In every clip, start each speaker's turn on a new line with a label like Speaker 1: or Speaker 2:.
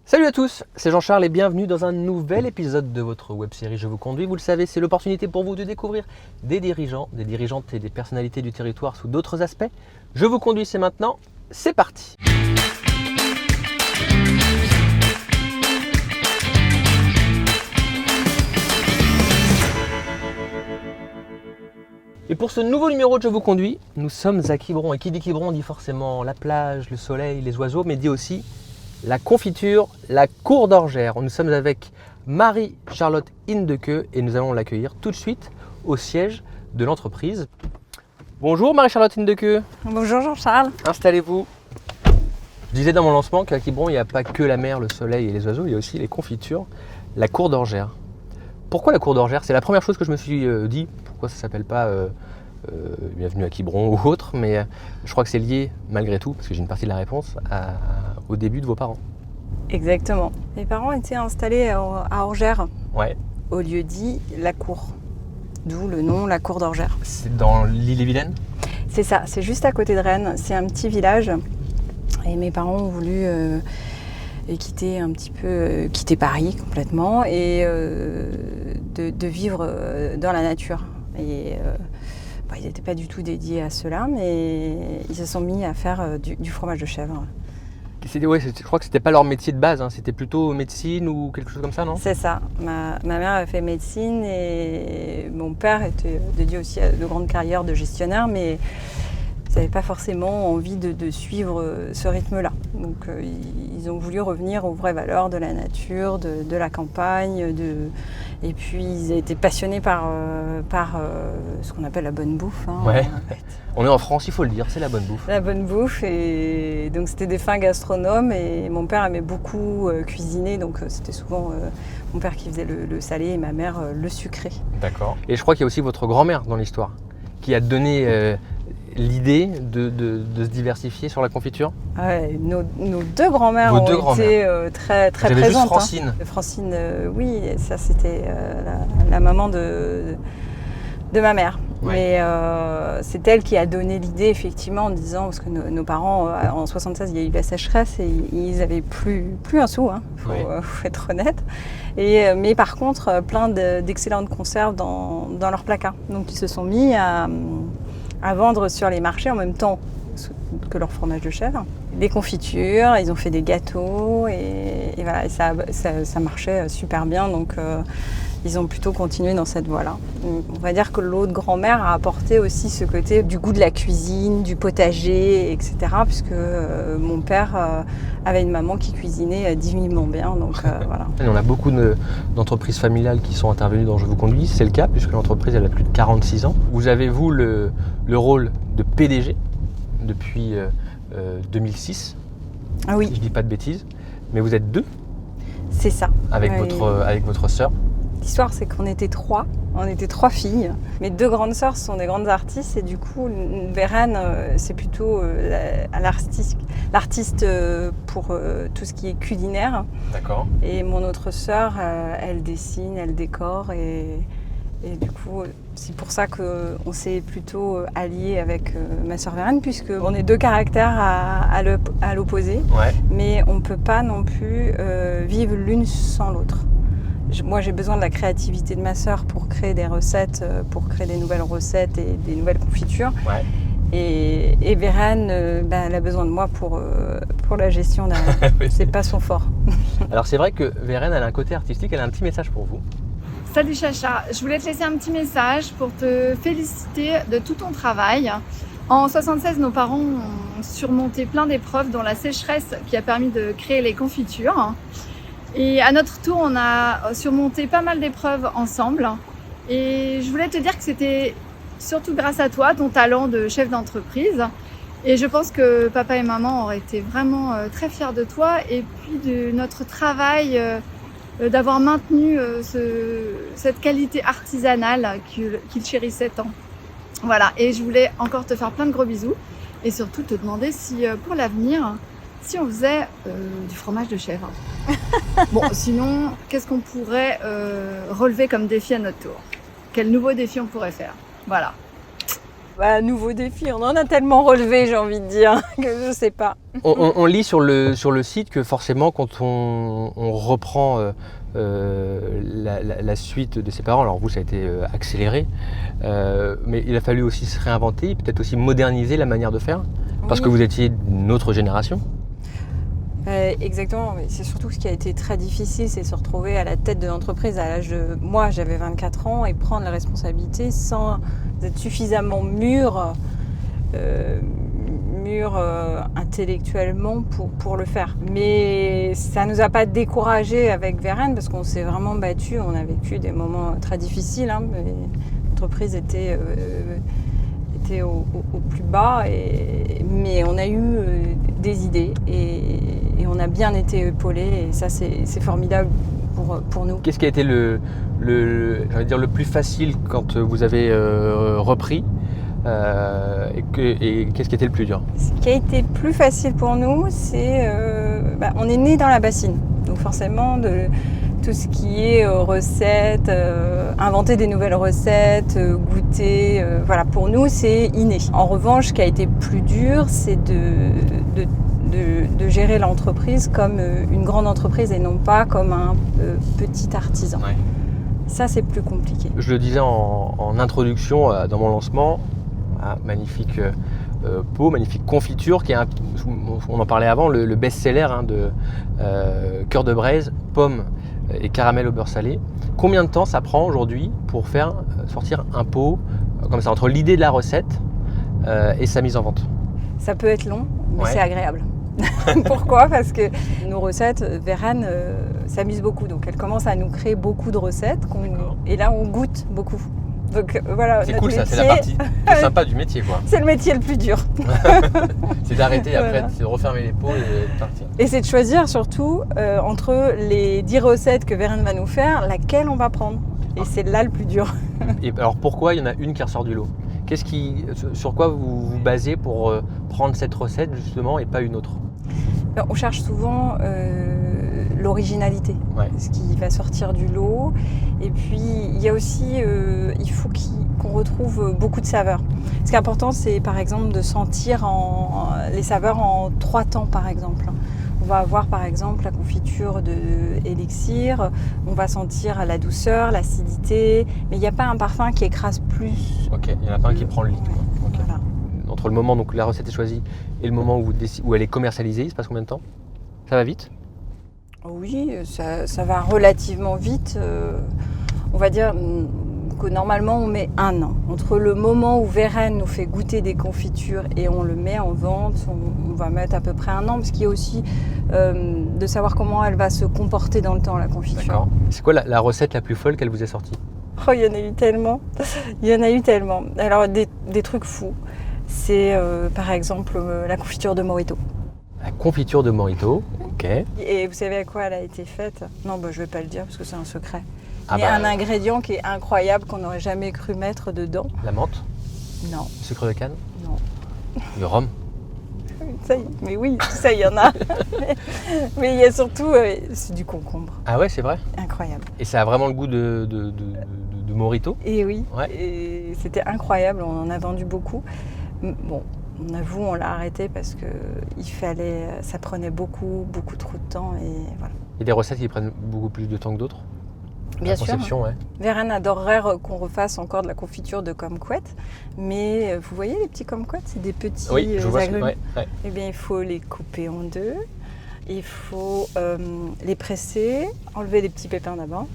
Speaker 1: Salut à tous, c'est Jean-Charles et bienvenue dans un nouvel épisode de votre web-série Je vous conduis. Vous le savez, c'est l'opportunité pour vous de découvrir des dirigeants, des dirigeantes et des personnalités du territoire sous d'autres aspects. Je vous conduis, c'est maintenant, c'est parti. Et pour ce nouveau numéro de Je vous conduis, nous sommes à Quiberon. Et qui dit Quiberon dit forcément la plage, le soleil, les oiseaux, mais dit aussi la confiture, la cour d'Orgères. Nous sommes avec Marie-Charlotte Hindeke et nous allons l'accueillir tout de suite au siège de l'entreprise. Bonjour Marie-Charlotte Hindeke.
Speaker 2: Bonjour Jean-Charles.
Speaker 1: Installez-vous. Je disais dans mon lancement qu'à Quiberon, il n'y a pas que la mer, le soleil et les oiseaux, il y a aussi les confitures, la cour d'Orgères. Pourquoi la cour d'Orgères? C'est la première chose que je me suis dit. Pourquoi ça ne s'appelle pas Bienvenue à Quiberon ou autre, mais je crois que c'est lié malgré tout, parce que j'ai une partie de la réponse, au début de vos parents.
Speaker 2: Exactement. Mes parents étaient installés à Orgères,
Speaker 1: Ouais.
Speaker 2: au lieu dit la cour, d'où le nom la cour d'Orgères.
Speaker 1: C'est dans l'Ille-et-Vilaine?
Speaker 2: C'est ça, c'est juste à côté de Rennes, c'est un petit village et mes parents ont voulu quitter Paris complètement et de vivre dans la nature. Et ils n'étaient pas du tout dédiés à cela, mais ils se sont mis à faire du fromage de chèvre.
Speaker 1: Je crois que c'était pas leur métier de base, hein. C'était plutôt médecine ou quelque chose comme ça, non?
Speaker 2: C'est ça. Ma mère a fait médecine et mon père était dédié aussi à de grandes carrières de gestionnaire, mais ils n'avaient pas forcément envie de suivre ce rythme-là. Donc ils ont voulu revenir aux vraies valeurs de la nature, de la campagne, et puis ils étaient passionnés par ce qu'on appelle la bonne bouffe. Hein,
Speaker 1: Ouais.
Speaker 2: en fait.
Speaker 1: On est en France, il faut le dire, c'est la bonne bouffe.
Speaker 2: La bonne bouffe, et donc c'était des fins gastronomes et mon père aimait beaucoup cuisiner, donc c'était souvent mon père qui faisait le salé et ma mère le sucré.
Speaker 1: D'accord. Et je crois qu'il y a aussi votre grand-mère dans l'histoire, qui a donné l'idée de se diversifier sur la confiture.
Speaker 2: Ouais, nos deux grands-mères
Speaker 1: Vos
Speaker 2: ont
Speaker 1: deux
Speaker 2: été
Speaker 1: grand-mères.
Speaker 2: très
Speaker 1: J'avais juste
Speaker 2: présentes.
Speaker 1: Francine.
Speaker 2: Hein. Francine, oui, ça c'était la maman de ma mère.
Speaker 1: Ouais.
Speaker 2: Mais c'est elle qui a donné l'idée effectivement en disant, parce que nos parents en 76 il y a eu la sécheresse et ils avaient plus un sou, hein, faut être honnête. Mais par contre plein d'excellentes conserves dans leur placard. Donc ils se sont mis à vendre sur les marchés en même temps que leur fromage de chèvre. Des confitures, ils ont fait des gâteaux et voilà, et ça marchait super bien. Donc ils ont plutôt continué dans cette voie-là. On va dire que l'autre grand-mère a apporté aussi ce côté du goût de la cuisine, du potager, etc. Puisque mon père avait une maman qui cuisinait divinement bien. Donc voilà.
Speaker 1: On a beaucoup d'entreprises familiales qui sont intervenues dans Je vous conduis. C'est le cas puisque l'entreprise elle a plus de 46 ans. Vous avez vous le rôle de PDG depuis 2006.
Speaker 2: Ah oui.
Speaker 1: Si je dis pas de bêtises. Mais vous êtes deux
Speaker 2: C'est ça.
Speaker 1: avec
Speaker 2: Oui.
Speaker 1: votre sœur.
Speaker 2: L'histoire, c'est qu'on était trois. On était trois filles. Mes deux grandes sœurs sont des grandes artistes et du coup, Vérène, c'est plutôt l'artiste pour tout ce qui est culinaire.
Speaker 1: D'accord.
Speaker 2: Et mon autre sœur, elle dessine, elle décore et du coup, c'est pour ça qu'on s'est plutôt alliés avec ma sœur Vérène, puisqu'on est deux caractères à l'opposé,
Speaker 1: Ouais.
Speaker 2: mais on ne peut pas non plus vivre l'une sans l'autre. Moi, j'ai besoin de la créativité de ma sœur pour créer des recettes, pour créer des nouvelles recettes et des nouvelles confitures.
Speaker 1: Ouais.
Speaker 2: Et Vérène, elle a besoin de moi pour la gestion.
Speaker 1: Oui.
Speaker 2: C'est pas son fort.
Speaker 1: Alors c'est vrai que Vérène elle a un côté artistique, elle a un petit message pour vous.
Speaker 3: Salut Chacha, je voulais te laisser un petit message pour te féliciter de tout ton travail. En 76, nos parents ont surmonté plein d'épreuves, dont la sécheresse qui a permis de créer les confitures. Et à notre tour, on a surmonté pas mal d'épreuves ensemble. Et je voulais te dire que c'était surtout grâce à toi, ton talent de chef d'entreprise. Et je pense que papa et maman auraient été vraiment très fiers de toi et puis de notre travail d'avoir maintenu cette qualité artisanale qu'ils chérissaient tant. Voilà, et je voulais encore te faire plein de gros bisous et surtout te demander si pour l'avenir, si on faisait du fromage de chèvre. Bon, sinon, qu'est-ce qu'on pourrait relever comme défi à notre tour? Quel nouveau défi on pourrait faire? Voilà.
Speaker 2: Nouveau défi, on en a tellement relevé, j'ai envie de dire, que je sais pas.
Speaker 1: On lit sur le site que forcément quand on reprend la suite de ses parents, alors vous ça a été accéléré, mais il a fallu aussi se réinventer, peut-être aussi moderniser la manière de faire, parce que vous étiez d'une autre génération.
Speaker 2: Exactement, mais c'est surtout ce qui a été très difficile, c'est se retrouver à la tête de l'entreprise à l'âge de... Moi j'avais 24 ans et prendre la responsabilité sans être suffisamment mûr intellectuellement pour le faire. Mais ça ne nous a pas découragés avec Vérène parce qu'on s'est vraiment battu, on a vécu des moments très difficiles. L'entreprise était au plus bas, mais on a eu des idées et on a bien été épaulés et ça c'est formidable pour nous.
Speaker 1: Qu'est-ce qui a été le plus facile quand vous avez repris et qu'est-ce qui a été le plus dur?
Speaker 2: Ce qui a été plus facile pour nous, c'est on est né dans la bassine, donc forcément tout ce qui est recettes, inventer des nouvelles recettes, goûter, voilà, pour nous c'est inné. En revanche, ce qui a été plus dur, c'est de gérer l'entreprise comme une grande entreprise et non pas comme un petit artisan.
Speaker 1: Ouais. Ça,
Speaker 2: c'est plus compliqué.
Speaker 1: Je le disais en introduction dans mon lancement, magnifique pot, magnifique confiture, qui est on en parlait avant, le best-seller de cœur de braise, pommes et caramel au beurre salé. Combien de temps ça prend aujourd'hui pour faire sortir un pot comme ça, entre l'idée de la recette et sa mise en vente? Ça
Speaker 2: peut être long, mais c'est agréable. Pourquoi? Parce que nos recettes, Vérène s'amuse beaucoup, donc elle commence à nous créer beaucoup de recettes et là on goûte beaucoup. Donc voilà,
Speaker 1: c'est cool, métier, ça, c'est la partie plus sympa du métier, quoi.
Speaker 2: C'est le métier le plus dur.
Speaker 1: C'est d'arrêter après, c'est de refermer les pots et de partir.
Speaker 2: Et c'est de choisir surtout entre les 10 recettes que Vérène va nous faire, laquelle on va prendre. Et c'est là le plus dur.
Speaker 1: Et alors pourquoi il y en a une qui ressort du lot? Sur quoi vous vous basez pour prendre cette recette justement et pas une autre?
Speaker 2: On cherche souvent l'originalité, ce qui va sortir du lot. Et puis il y a aussi, il faut qu'on retrouve beaucoup de saveurs. Ce qui est important, c'est par exemple de sentir les saveurs en 3 temps par exemple. On va avoir par exemple la confiture de Élixir, on va sentir la douceur, l'acidité, mais il n'y a pas un parfum qui écrase plus.
Speaker 1: Ok, il n'y en a pas un qui prend le lit. Okay. Voilà. Entre le moment où la recette est choisie et le moment où elle est commercialisée, il se passe combien de temps? Ça va vite?
Speaker 2: Oui, ça va relativement vite. On va dire que normalement on met 1 an. Entre le moment où Vérène nous fait goûter des confitures et on le met en vente, on va mettre à peu près 1 an, parce qu'il y a aussi de savoir comment elle va se comporter dans le temps, la confiture.
Speaker 1: D'accord. C'est quoi la recette la plus folle qu'elle vous ait sortie?
Speaker 2: Oh, il y en a eu tellement. Il y en a eu tellement. Alors des trucs fous. C'est par exemple la confiture de Morito.
Speaker 1: La confiture de Morito, ok.
Speaker 2: Et vous savez à quoi elle a été faite? Non, je ne vais pas le dire parce que c'est un secret. Il y a un ingrédient qui est incroyable qu'on n'aurait jamais cru mettre dedans.
Speaker 1: La menthe?
Speaker 2: Non.
Speaker 1: Le sucre de canne?
Speaker 2: Non.
Speaker 1: Le rhum?
Speaker 2: Mais oui, tout ça il y en a. Mais il y a surtout c'est du concombre.
Speaker 1: Ah ouais, c'est vrai?
Speaker 2: Incroyable.
Speaker 1: Et ça a vraiment le goût de Morito?
Speaker 2: Et oui,
Speaker 1: ouais.
Speaker 2: Et c'était incroyable, on en a vendu beaucoup. Bon, on avoue, on l'a arrêté parce que ça prenait beaucoup trop de temps et voilà.
Speaker 1: Il y a des recettes qui prennent beaucoup plus de temps que d'autres?
Speaker 2: Bien sûr.
Speaker 1: Ouais.
Speaker 2: Vérène adorerait qu'on refasse encore de la confiture de kumquat, mais vous voyez les petits kumquats, c'est des petits agrumes.
Speaker 1: Ouais.
Speaker 2: Eh bien, il faut les couper en deux, il faut les presser, enlever les petits pépins d'abord,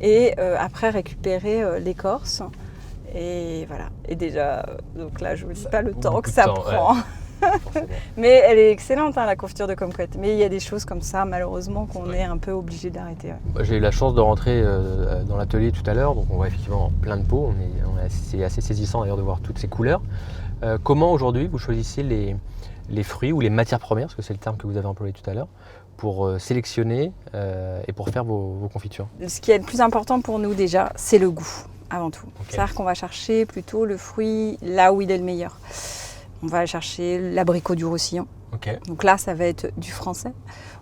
Speaker 2: et après récupérer l'écorce. Et voilà. Et déjà, donc là, je ne vous dis pas le temps que ça prend. Ouais. Mais elle est excellente, la confiture de kumquat. Mais il y a des choses comme ça, malheureusement, qu'on est un peu obligé d'arrêter. Ouais.
Speaker 1: J'ai eu la chance de rentrer dans l'atelier tout à l'heure, donc on voit effectivement plein de pots. C'est assez saisissant d'ailleurs de voir toutes ces couleurs. Comment aujourd'hui vous choisissez les fruits ou les matières premières, parce que c'est le terme que vous avez employé tout à l'heure, pour sélectionner et pour faire vos confitures?
Speaker 2: Ce qui est le plus important pour nous déjà, c'est le goût. Avant tout. Okay. C'est-à-dire qu'on va chercher plutôt le fruit là où il est le meilleur. On va chercher l'abricot du Roussillon.
Speaker 1: Okay.
Speaker 2: Donc là, ça va être du français.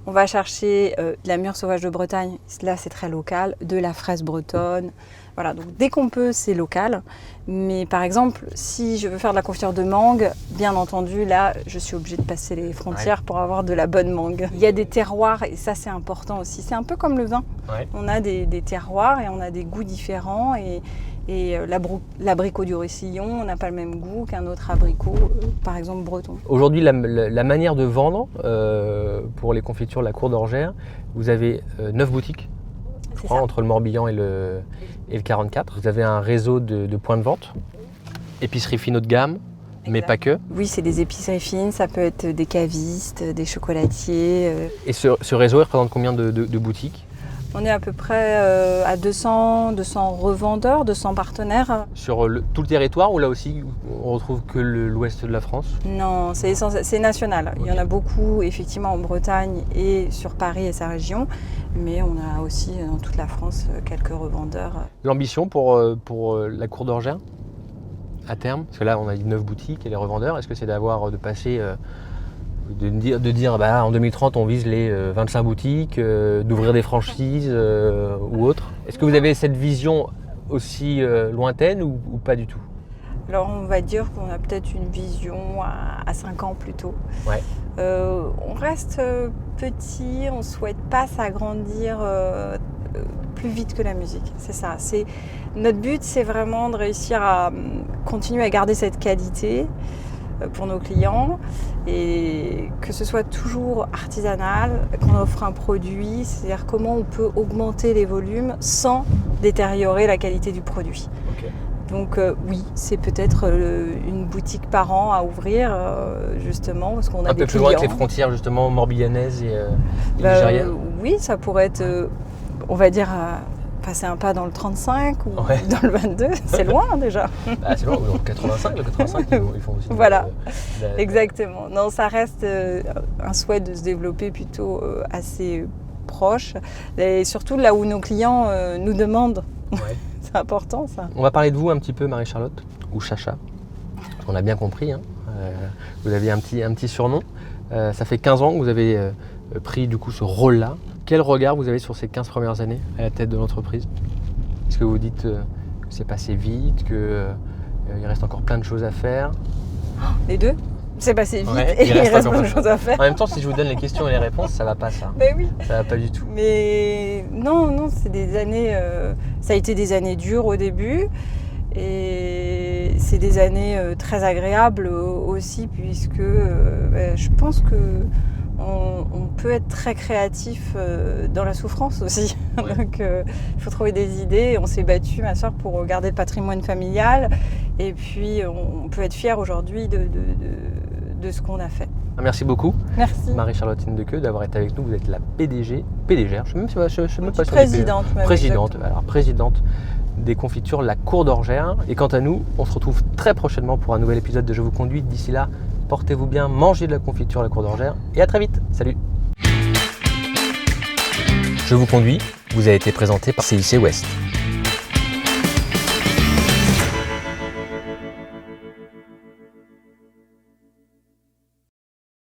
Speaker 2: On va chercher de la mûre sauvage de Bretagne. Là, c'est très local. De la fraise bretonne. Voilà, donc dès qu'on peut, c'est local. Mais par exemple, si je veux faire de la confiture de mangue, bien entendu, là, je suis obligée de passer les frontières pour avoir de la bonne mangue. Il y a des terroirs et ça, c'est important aussi. C'est un peu comme le vin.
Speaker 1: Ouais.
Speaker 2: On a des terroirs et on a des goûts différents. Et l'abricot du Roussillon, on n'a pas le même goût qu'un autre abricot, par exemple breton.
Speaker 1: Aujourd'hui, la manière de vendre pour les confitures La Cour d'Orgère, vous avez 9 boutiques, je crois, entre le Morbihan et le 44. Vous avez un réseau de points de vente, épicerie fine haut de gamme, mais pas que.
Speaker 2: Oui, c'est des épiceries fines, ça peut être des cavistes, des chocolatiers.
Speaker 1: Et ce réseau, il représente combien de boutiques ?
Speaker 2: On est à peu près à 200 revendeurs, 200 partenaires.
Speaker 1: Sur tout le territoire ou là aussi on retrouve que l'ouest de la France ?
Speaker 2: Non, c'est national. Okay. Il y en a beaucoup effectivement en Bretagne et sur Paris et sa région, mais on a aussi dans toute la France quelques revendeurs.
Speaker 1: L'ambition pour La Cour d'Orgère à terme, parce que là on a dit 9 boutiques et les revendeurs, est-ce que c'est de passer... De dire en 2030 on vise les 25 boutiques, d'ouvrir des franchises ou autres. Est-ce que vous avez cette vision aussi lointaine ou pas du tout ?
Speaker 2: Alors on va dire qu'on a peut-être une vision à 5 ans plutôt.
Speaker 1: Ouais.
Speaker 2: On reste petit, on ne souhaite pas s'agrandir plus vite que la musique, c'est ça. Notre but c'est vraiment de réussir à continuer à garder cette qualité pour nos clients et que ce soit toujours artisanal, qu'on offre un produit, c'est-à-dire comment on peut augmenter les volumes sans détériorer la qualité du produit.
Speaker 1: Okay.
Speaker 2: Donc oui, c'est peut-être une boutique par an à ouvrir justement parce qu'on a des clients. Un peu plus
Speaker 1: loin que les frontières justement morbihanaises et nigériennes.
Speaker 2: Oui, ça pourrait être, on va dire, passer un pas dans le 35 ou dans le 22, c'est loin déjà.
Speaker 1: C'est loin, dans le 85, ils font aussi.
Speaker 2: Voilà, exactement. Non, ça reste un souhait de se développer plutôt assez proche et surtout là où nos clients nous demandent. Ouais. C'est important ça.
Speaker 1: On va parler de vous un petit peu, Marie-Charlotte, ou Chacha. On a bien compris, hein. Vous aviez un petit surnom. Ça fait 15 ans que vous avez pris du coup ce rôle-là. Quel regard vous avez sur ces 15 premières années à la tête de l'entreprise ? Est-ce que vous dites que c'est passé vite, qu'il reste encore plein de choses à faire ?
Speaker 2: Les deux ? C'est passé vite et il reste plein de choses à faire.
Speaker 1: En même temps, si je vous donne les questions et les réponses, ça va pas ça.
Speaker 2: Mais oui.
Speaker 1: Ça va pas du tout.
Speaker 2: Mais non, c'est des années... ça a été des années dures au début. Et c'est des années très agréables aussi puisque je pense que on peut être très créatif dans la souffrance aussi. Ouais. Donc il faut trouver des idées. On s'est battu, ma soeur, pour garder le patrimoine familial. Et puis on peut être fier aujourd'hui de ce qu'on a fait.
Speaker 1: Merci beaucoup.
Speaker 2: Merci.
Speaker 1: Marie-Charlotte Indequeux d'avoir été avec nous. Vous êtes la PDGR. Je sais même pas si
Speaker 2: présidente.
Speaker 1: Présidente des confitures La Cour d'Orgère. Et quant à nous, on se retrouve très prochainement pour un nouvel épisode de Je vous conduis. D'ici là, portez-vous bien, mangez de la confiture La Cour d'Orgère et à très vite. Salut. Je vous conduis vous a été présenté par CIC West.